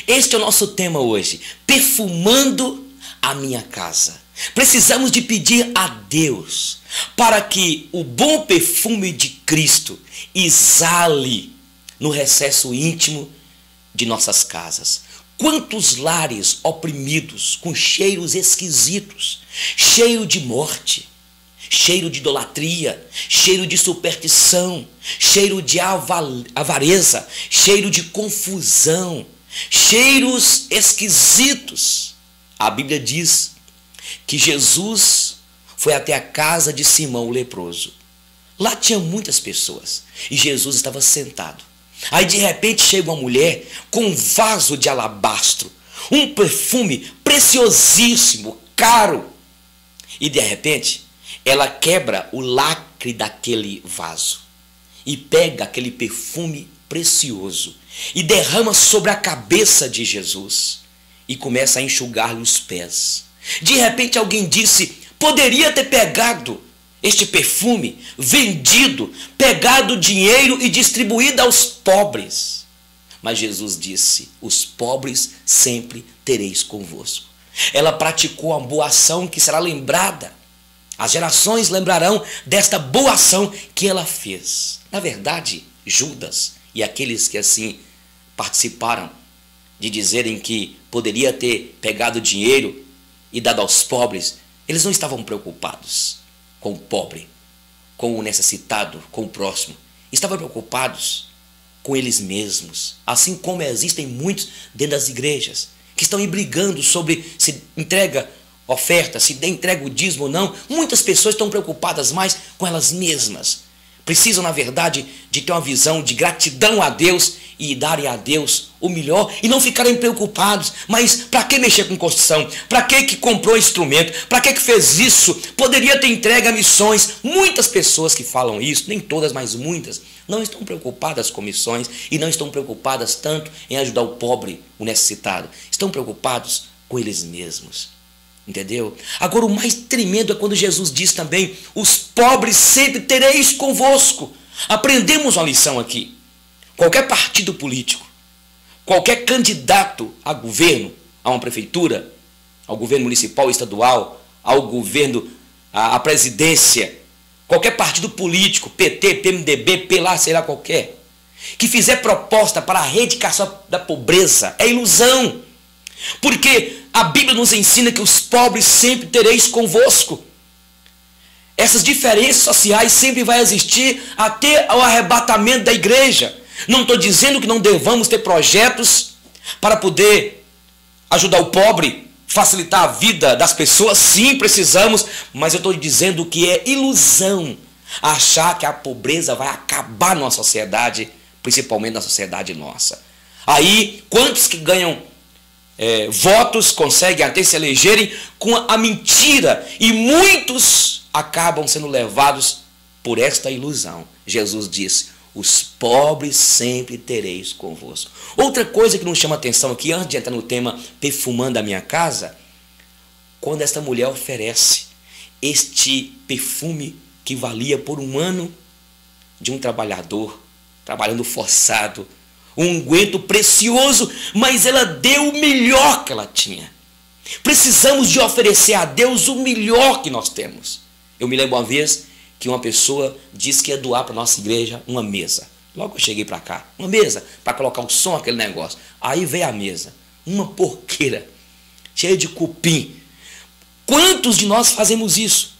Este é o nosso tema hoje, perfumando a minha casa. Precisamos de pedir a Deus para que o bom perfume de Cristo exale no recesso íntimo de nossas casas. Quantos lares oprimidos, com cheiros esquisitos, cheiro de morte, cheiro de idolatria, cheiro de superstição, cheiro de avareza, cheiro de confusão, cheiros esquisitos. A Bíblia diz que Jesus foi até a casa de Simão o leproso. Lá tinha muitas pessoas e Jesus estava sentado. Aí de repente chega uma mulher com um vaso de alabastro, um perfume preciosíssimo, caro. E de repente ela quebra o lacre daquele vaso e pega aquele perfume precioso e derrama sobre a cabeça de Jesus e começa a enxugar-lhe os pés. De repente alguém disse: poderia ter pegado este perfume, vendido, pegado dinheiro e distribuído aos pobres. Mas Jesus disse: os pobres sempre tereis convosco. Ela praticou uma boa ação que será lembrada. As gerações lembrarão desta boa ação que ela fez. Na verdade, Judas e aqueles que assim participaram de dizerem que poderia ter pegado dinheiro e dado aos pobres, eles não estavam preocupados com o pobre, com o necessitado, com o próximo. Estavam preocupados com eles mesmos. Assim como existem muitos dentro das igrejas que estão aí brigando sobre se entrega oferta, se entrega o dízimo ou não. Muitas pessoas estão preocupadas mais com elas mesmas. Precisam, na verdade, de ter uma visão de gratidão a Deus e darem a Deus o melhor e não ficarem preocupados. Mas para que mexer com construção? Para que comprou instrumento? Para que fez isso? Poderia ter entregue a missões. Muitas pessoas que falam isso, nem todas, mas muitas, não estão preocupadas com missões e não estão preocupadas tanto em ajudar o pobre, o necessitado. Estão preocupados com eles mesmos. Entendeu? Agora o mais tremendo é quando Jesus diz também: os pobres sempre tereis convosco. Aprendemos uma lição aqui. Qualquer partido político, qualquer candidato a governo, a uma prefeitura, ao governo municipal, estadual, ao governo, à presidência, qualquer partido político, PT, PMDB, PLA, sei lá qualquer, que fizer proposta para a erradicação da pobreza, é ilusão. Porque a Bíblia nos ensina que os pobres sempre tereis convosco. Essas diferenças sociais sempre vai existir até o arrebatamento da igreja. Não estou dizendo que não devamos ter projetos para poder ajudar o pobre, facilitar a vida das pessoas. Sim, precisamos, mas eu estou dizendo que é ilusão achar que a pobreza vai acabar numa sociedade, principalmente na sociedade nossa. Aí, quantos que ganham votos conseguem até se elegerem com a mentira, e muitos acabam sendo levados por esta ilusão. Jesus disse: os pobres sempre tereis convosco. Outra coisa que nos chama atenção aqui, antes de entrar no tema perfumando a minha casa, quando esta mulher oferece este perfume que valia por um ano de um trabalhador, trabalhando forçado, um unguento precioso, mas ela deu o melhor que ela tinha. Precisamos de oferecer a Deus o melhor que nós temos. Eu me lembro uma vez que uma pessoa disse que ia doar para a nossa igreja uma mesa. Logo eu cheguei para cá, uma mesa para colocar o som, aquele negócio. Aí veio a mesa, uma porqueira, cheia de cupim. Quantos de nós fazemos isso?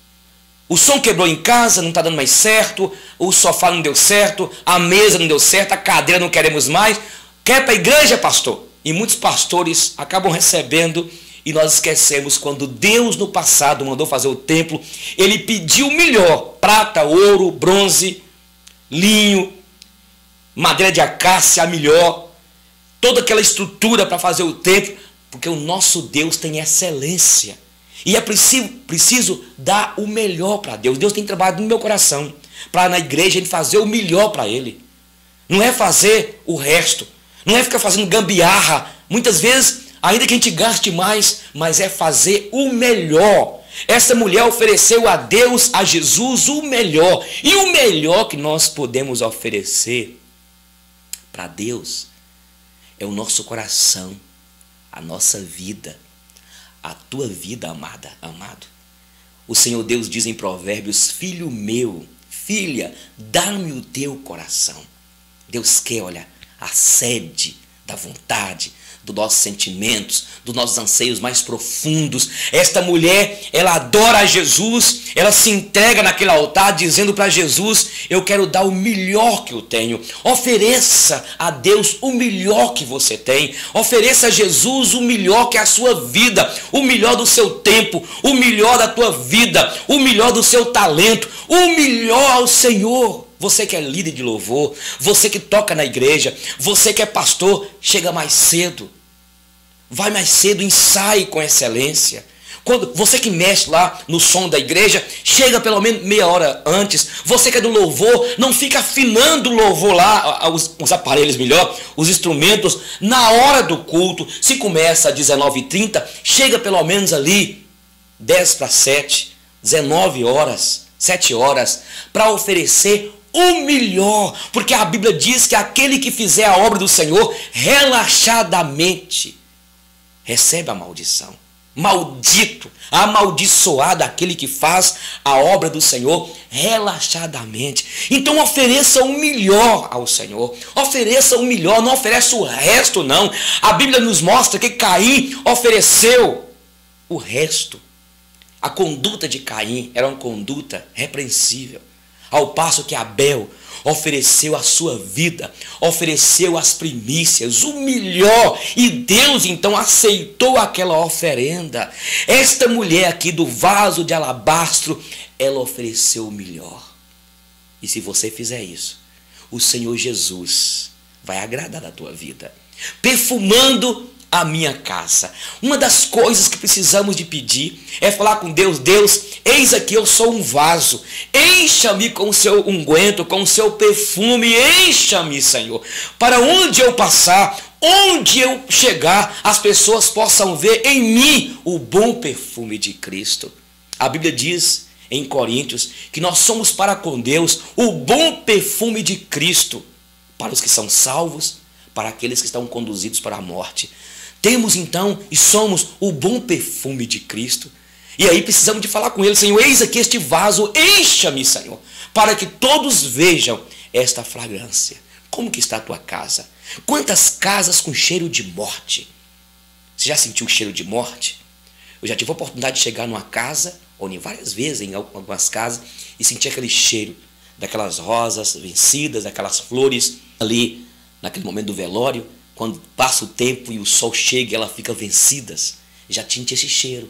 O som quebrou em casa, não está dando mais certo, o sofá não deu certo, a mesa não deu certo, a cadeira não queremos mais. Quer para a igreja, pastor? E muitos pastores acabam recebendo. E nós esquecemos quando Deus no passado mandou fazer o templo, Ele pediu o melhor: prata, ouro, bronze, linho, madeira de acácia, a melhor, toda aquela estrutura para fazer o templo, porque o nosso Deus tem excelência. E é preciso dar o melhor para Deus. Deus tem trabalhado no meu coração para na igreja Ele fazer o melhor para Ele. Não é fazer o resto, não é ficar fazendo gambiarra. Muitas vezes, ainda que a gente gaste mais, mas é fazer o melhor. Essa mulher ofereceu a Deus, a Jesus, o melhor. E o melhor que nós podemos oferecer para Deus é o nosso coração. a nossa vida, a tua vida, amada, amado. O Senhor Deus diz em Provérbios: filho meu, filha, dá-me o teu coração. Deus quer, olha, a sede da vontade, dos nossos sentimentos, dos nossos anseios mais profundos. Esta mulher, ela adora a Jesus, ela se entrega naquele altar dizendo para Jesus: eu quero dar o melhor que eu tenho. Ofereça a Deus o melhor que você tem. Ofereça a Jesus o melhor que é a sua vida, o melhor do seu tempo, o melhor da tua vida, o melhor do seu talento, o melhor ao Senhor. Você que é líder de louvor, você que toca na igreja, você que é pastor, chega mais cedo. Vai mais cedo, ensaie com excelência. Quando você que mexe lá no som da igreja, chega pelo menos meia hora antes. Você que é do louvor, não fica afinando o louvor lá, os aparelhos melhor, os instrumentos, na hora do culto. Se começa às 19h30, chega pelo menos ali 10 para 7, 19 horas, 7 horas, para oferecer o melhor, porque a Bíblia diz que aquele que fizer a obra do Senhor relaxadamente recebe a maldição. Maldito, amaldiçoado aquele que faz a obra do Senhor relaxadamente. Então ofereça o melhor ao Senhor. Ofereça o melhor, não ofereça o resto não. A Bíblia nos mostra que Caim ofereceu o resto. A conduta de Caim era uma conduta repreensível. Ao passo que Abel ofereceu a sua vida, ofereceu as primícias, o melhor, e Deus então aceitou aquela oferenda. Esta mulher aqui do vaso de alabastro, ela ofereceu o melhor. E se você fizer isso, o Senhor Jesus vai agradar da tua vida, perfumando a minha casa. Uma das coisas que precisamos de pedir é falar com Deus: Deus, eis aqui eu sou um vaso, encha-me com o seu unguento, com o seu perfume, encha-me, Senhor, para onde eu passar, onde eu chegar, as pessoas possam ver em mim o bom perfume de Cristo. A Bíblia diz em Coríntios que nós somos para com Deus o bom perfume de Cristo, para os que são salvos, para aqueles que estão conduzidos para a morte. Temos então e somos o bom perfume de Cristo. E aí precisamos de falar com Ele: Senhor, eis aqui este vaso, encha-me, Senhor, para que todos vejam esta fragrância. Como que está a tua casa? Quantas casas com cheiro de morte? Você já sentiu o cheiro de morte? Eu já tive a oportunidade de chegar numa casa, ou em várias vezes em algumas casas, e sentir aquele cheiro daquelas rosas vencidas, aquelas flores ali naquele momento do velório. Quando passa o tempo e o sol chega e ela fica vencidas, já tinha esse cheiro.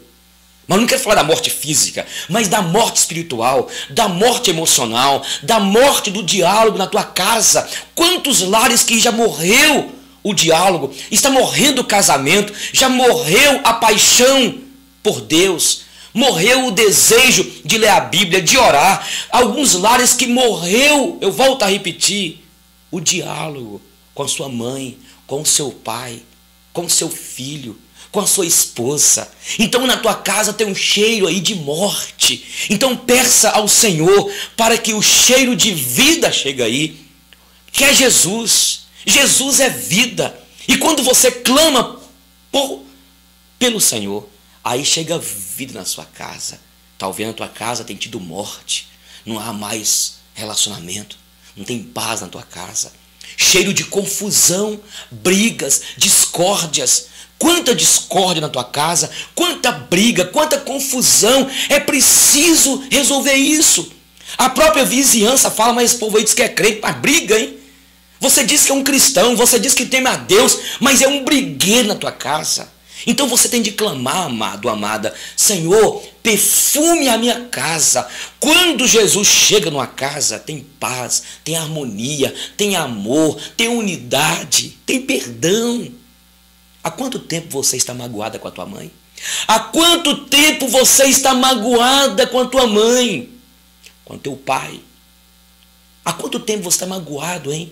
Mas não quero falar da morte física, mas da morte espiritual, da morte emocional, da morte do diálogo na tua casa. Quantos lares que já morreu o diálogo, está morrendo o casamento, já morreu a paixão por Deus, morreu o desejo de ler a Bíblia, de orar. Alguns lares que morreu, eu volto a repetir, o diálogo com a sua mãe, com o seu pai, com o seu filho, com a sua esposa. Então na tua casa tem um cheiro aí de morte. Então peça ao Senhor para que o cheiro de vida chegue aí, que é Jesus. Jesus é vida. E quando você clama pelo Senhor, aí chega vida na sua casa. Talvez na tua casa tenha tido morte, não há mais relacionamento, não tem paz na tua casa. Cheiro de confusão, brigas, discórdias. Quanta discórdia na tua casa, quanta briga, quanta confusão. É preciso resolver isso. A própria vizinhança fala: mas esse povo aí diz que é crente, mas briga, hein? Você diz que é um cristão, você diz que teme a Deus, mas é um brigueiro na tua casa. Então você tem de clamar, amado, amada: Senhor, perfume a minha casa. Quando Jesus chega numa casa, tem paz, tem harmonia, tem amor, tem unidade, tem perdão. Há quanto tempo você está magoada com a tua mãe? Há quanto tempo você está magoada com a tua mãe? Com o teu pai? Há quanto tempo você está magoado, hein?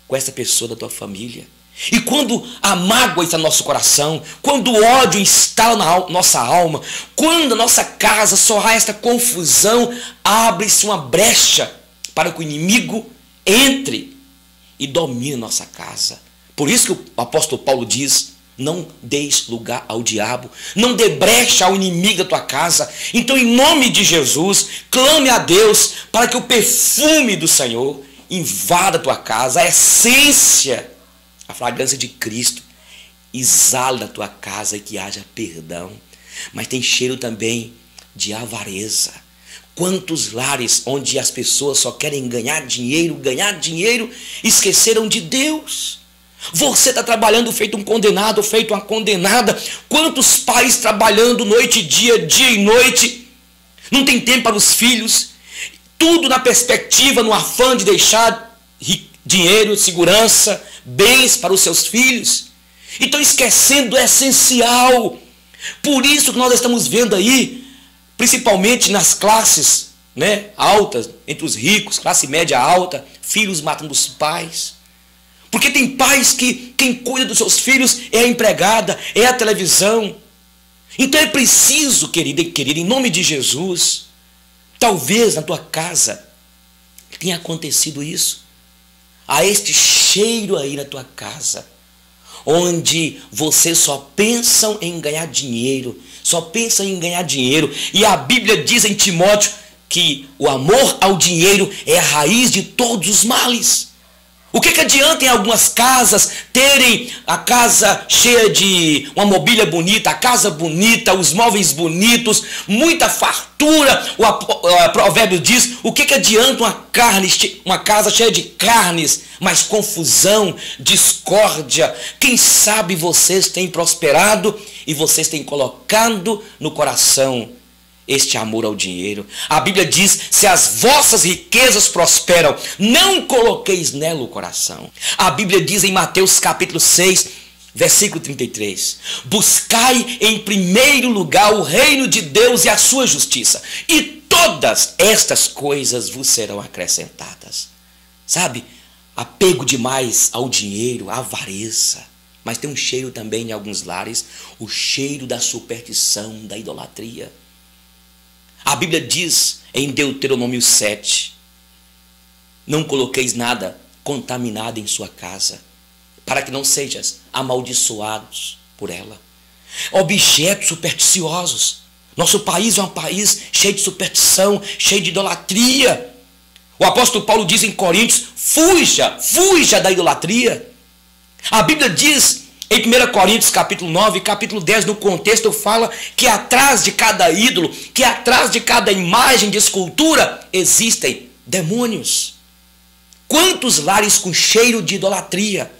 Com essa pessoa da tua família? E quando a mágoa está no nosso coração, quando o ódio instala na nossa alma, quando a nossa casa só há esta confusão, abre-se uma brecha para que o inimigo entre e domine nossa casa. Por isso que o apóstolo Paulo diz Não deis lugar ao diabo. Não dê brecha ao inimigo da tua casa. Então, em nome de Jesus, clame a Deus para que o perfume do Senhor invada a tua casa. A essência, a fragrância de Cristo exale da tua casa e que haja perdão. Mas tem cheiro também de avareza. Quantos lares onde as pessoas só querem ganhar dinheiro, esqueceram de Deus. Você está trabalhando feito um condenado, feito uma condenada. Quantos pais trabalhando noite e dia, dia e noite, não tem tempo para os filhos. Tudo na perspectiva, no afã de deixar dinheiro, segurança, bens para os seus filhos. E estão esquecendo o essencial. Por isso que nós estamos vendo aí, principalmente nas classes, né, altas, entre os ricos, classe média alta, filhos matando os pais. Porque tem pais que quem cuida dos seus filhos é a empregada, é a televisão. Então é preciso, querida e querido, em nome de Jesus, talvez na tua casa tenha acontecido isso. Há este cheiro aí na tua casa, onde você só pensa em ganhar dinheiro, E a Bíblia diz em Timóteo que o amor ao dinheiro é a raiz de todos os males. O que adianta em algumas casas terem a casa cheia de uma mobília bonita, a casa bonita, os móveis bonitos, muita fartura? O provérbio diz, o que adianta uma casa cheia de carnes, mas confusão, discórdia? Quem sabe vocês têm prosperado e vocês têm colocado no coração este amor ao dinheiro. A Bíblia diz, se as vossas riquezas prosperam, não coloqueis nela o coração. A Bíblia diz em Mateus capítulo 6, versículo 33, buscai em primeiro lugar o reino de Deus e a sua justiça, e todas estas coisas vos serão acrescentadas. Sabe, apego demais ao dinheiro, avareza. Mas tem um cheiro também em alguns lares, o cheiro da superstição, da idolatria. A Bíblia diz em Deuteronômio 7, não coloqueis nada contaminado em sua casa, para que não sejas amaldiçoados por ela. Objetos supersticiosos. Nosso país é um país cheio de superstição, cheio de idolatria. O apóstolo Paulo diz em Coríntios, fuja da idolatria. A Bíblia diz em 1 Coríntios capítulo 9, capítulo 10, no contexto fala que atrás de cada ídolo, que atrás de cada imagem de escultura, existem demônios. Quantos lares com cheiro de idolatria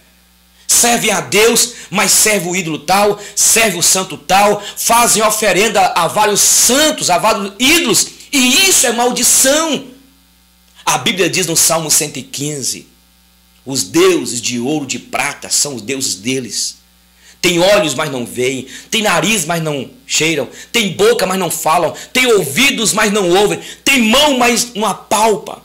servem a Deus, mas serve o ídolo tal, serve o santo tal, fazem oferenda a vários santos, a vários ídolos, e isso é maldição. A Bíblia diz no Salmo 115, os deuses de ouro, de prata, são os deuses deles. Tem olhos, mas não veem. Tem nariz, mas não cheiram. Tem boca, mas não falam. Tem ouvidos, mas não ouvem. Tem mão, mas não apalpam.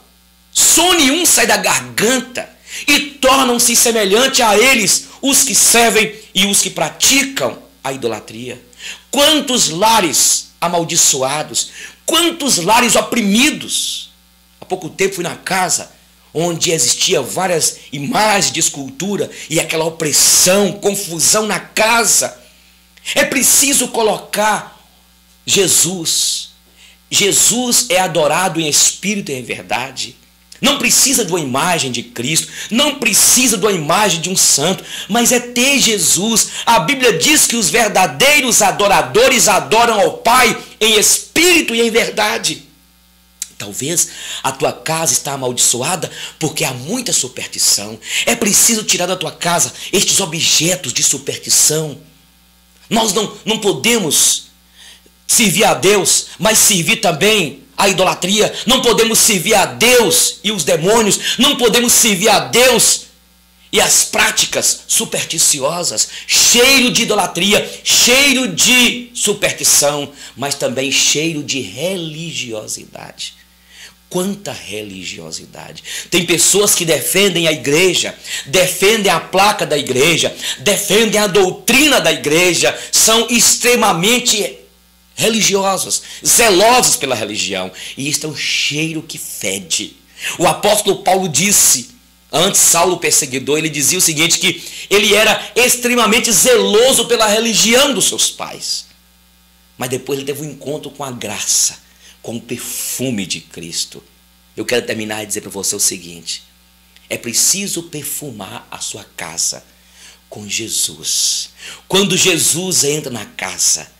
Som nenhum sai da garganta. E tornam-se semelhantes a eles os que servem e os que praticam a idolatria. Quantos lares amaldiçoados. Quantos lares oprimidos. Há pouco tempo fui na casa onde existia várias imagens de escultura e aquela opressão, confusão na casa. É preciso colocar Jesus. Jesus é adorado em espírito e em verdade. Não precisa de uma imagem de Cristo, não precisa de uma imagem de um santo, mas é ter Jesus. A Bíblia diz que os verdadeiros adoradores adoram ao Pai em espírito e em verdade. Talvez a tua casa está amaldiçoada porque há muita superstição. É preciso tirar da tua casa estes objetos de superstição. Nós não podemos servir a Deus, mas servir também a idolatria. Não podemos servir a Deus e os demônios. Não podemos servir a Deus e as práticas supersticiosas. Cheiro de idolatria, cheiro de superstição, mas também cheiro de religiosidade. Quanta religiosidade. Tem pessoas que defendem a igreja, defendem a placa da igreja, defendem a doutrina da igreja, são extremamente religiosos, zelosos pela religião. E isto é um cheiro que fede. O apóstolo Paulo disse Antes, Saulo, o perseguidor, ele dizia o seguinte, que ele era extremamente zeloso pela religião dos seus pais. Mas depois ele teve um encontro com a graça, com o perfume de Cristo. Eu quero terminar e dizer para você o seguinte: é preciso perfumar a sua casa com Jesus. Quando Jesus entra na casa,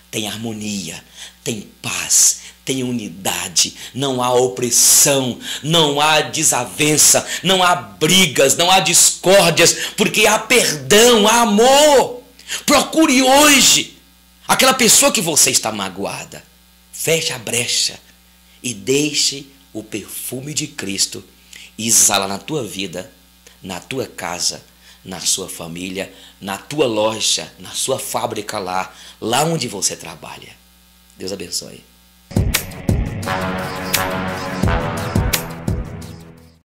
tem harmonia, tem paz, tem unidade, não há opressão, não há desavença, não há brigas, não há discórdias, porque há perdão, há amor. Procure hoje aquela pessoa que você está magoada. Feche a brecha e deixe o perfume de Cristo exalar na tua vida, na tua casa, na sua família, na tua loja, na sua fábrica lá onde você trabalha. Deus abençoe.